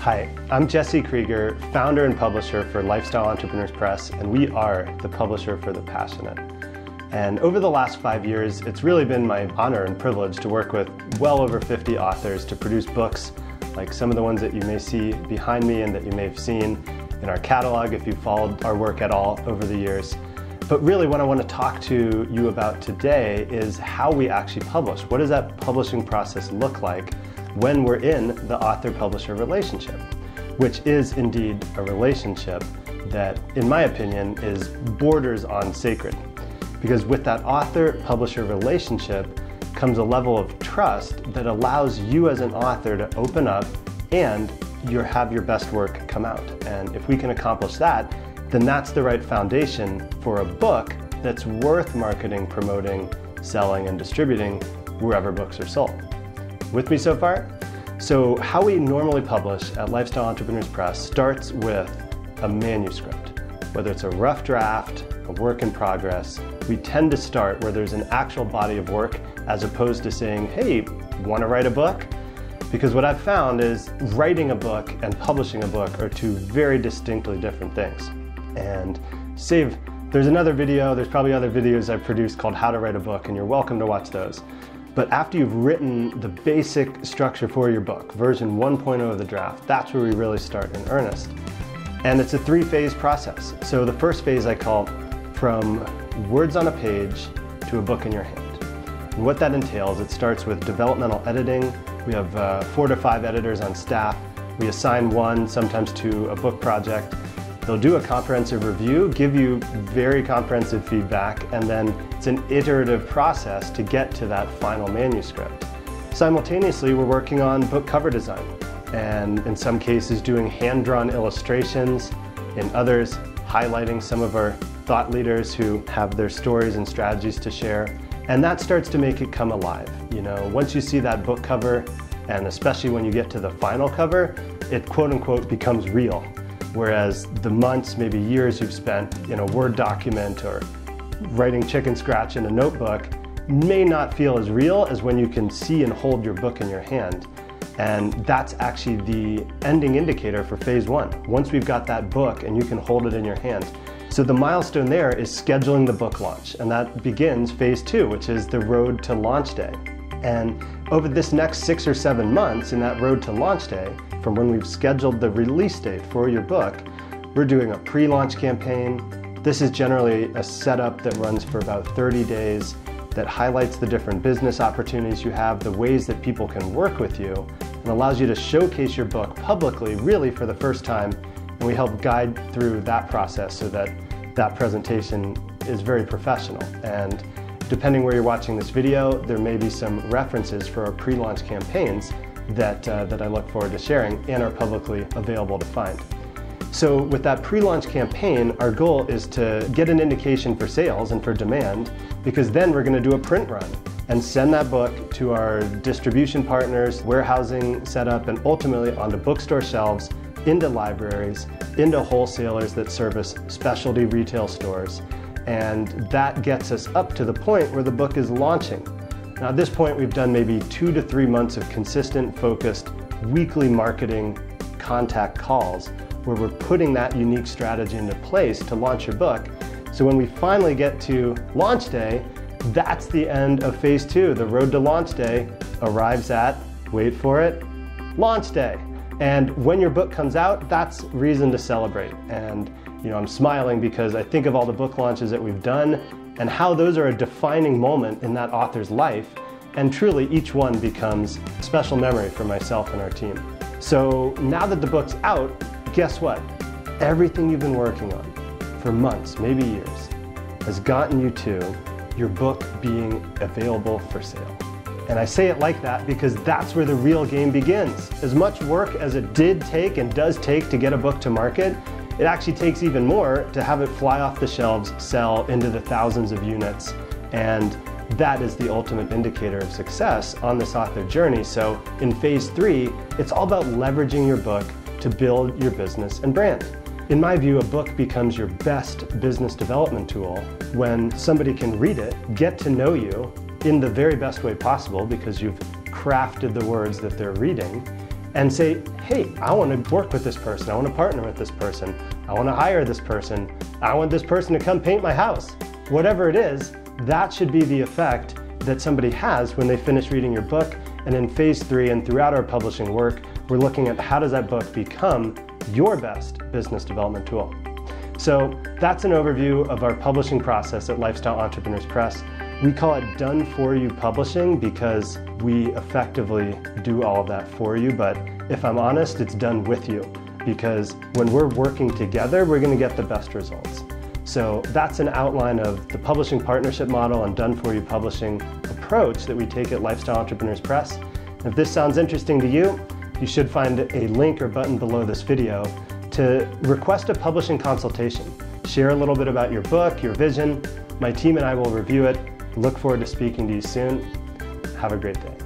Hi, I'm Jesse Krieger, founder and publisher for Lifestyle Entrepreneurs Press, and we are the publisher for the passionate. And over the last 5 years, it's really been my honor and privilege to work with well over 50 authors to produce books like some of the ones that you may see behind me and that you may have seen in our catalog if you followed our work at all over the years. But really what I want to talk to you about today is how we actually publish. What does that publishing process look like when we're in the author-publisher relationship, which is indeed a relationship that, in my opinion, borders on sacred. Because with that author-publisher relationship comes a level of trust that allows you as an author to open up and have your best work come out. And if we can accomplish that, then that's the right foundation for a book that's worth marketing, promoting, selling, and distributing wherever books are sold. With me so far? So how we normally publish at Lifestyle Entrepreneurs Press starts with a manuscript. Whether it's a rough draft, a work in progress, we tend to start where there's an actual body of work as opposed to saying, hey, want to write a book? Because what I've found is writing a book and publishing a book are two very distinctly different things. And there's another video, there's probably other videos I've produced called How to Write a Book, and you're welcome to watch those. But after you've written the basic structure for your book, version 1.0 of the draft, that's where we really start in earnest. And it's a 3-phase process. So the first phase I call from words on a page to a book in your hand. And what that entails, it starts with developmental editing. We have 4 to 5 editors on staff. We assign one, sometimes to a book project. They'll do a comprehensive review, give you very comprehensive feedback, and then it's an iterative process to get to that final manuscript. Simultaneously, we're working on book cover design, and in some cases doing hand-drawn illustrations, in others highlighting some of our thought leaders who have their stories and strategies to share. And that starts to make it come alive. You know, once you see that book cover, and especially when you get to the final cover, it quote-unquote becomes real. Whereas the months, maybe years you've spent in a Word document or writing chicken scratch in a notebook may not feel as real as when you can see and hold your book in your hand. And that's actually the ending indicator for phase 1. Once we've got that book and you can hold it in your hand. So the milestone there is scheduling the book launch, and that begins phase 2, which is the road to launch day. And over this next 6 or 7 months in that road to launch day, from when we've scheduled the release date for your book, we're doing a pre-launch campaign. This is generally a setup that runs for about 30 days that highlights the different business opportunities you have, the ways that people can work with you, and allows you to showcase your book publicly, really for the first time. And we help guide through that process so that that presentation is very professional. And depending where you're watching this video, there may be some references for our pre-launch campaigns that I look forward to sharing and are publicly available to find. So with that pre-launch campaign, our goal is to get an indication for sales and for demand, because then we're going to do a print run and send that book to our distribution partners, warehousing setup, and ultimately onto bookstore shelves, into libraries, into wholesalers that service specialty retail stores. And that gets us up to the point where the book is launching. Now at this point, we've done maybe 2 to 3 months of consistent, focused, weekly marketing contact calls where we're putting that unique strategy into place to launch your book. So when we finally get to launch day, that's the end of phase 2. The road to launch day arrives at, wait for it, launch day. And when your book comes out, that's reason to celebrate. And you know, I'm smiling because I think of all the book launches that we've done and how those are a defining moment in that author's life. And truly, each one becomes a special memory for myself and our team. So now that the book's out, guess what? Everything you've been working on for months, maybe years, has gotten you to your book being available for sale. And I say it like that because that's where the real game begins. As much work as it did take and does take to get a book to market, it actually takes even more to have it fly off the shelves, sell into the thousands of units. And that is the ultimate indicator of success on this author journey. So in phase 3, it's all about leveraging your book to build your business and brand. In my view, a book becomes your best business development tool when somebody can read it, get to know you in the very best way possible because you've crafted the words that they're reading, and say, hey, I want to work with this person, I want to partner with this person, I want to hire this person, I want this person to come paint my house. Whatever it is, that should be the effect that somebody has when they finish reading your book. And in phase 3 and throughout our publishing work, we're looking at how does that book become your best business development tool. So that's an overview of our publishing process at Lifestyle Entrepreneurs Press. We call it done for you publishing because we effectively do all of that for you, but if I'm honest, it's done with you because when we're working together, we're going to get the best results. So that's an outline of the publishing partnership model and done for you publishing approach that we take at Lifestyle Entrepreneurs Press. If this sounds interesting to you, you should find a link or button below this video to request a publishing consultation. Share a little bit about your book, your vision. My team and I will review it. Look forward to speaking to you soon. Have a great day.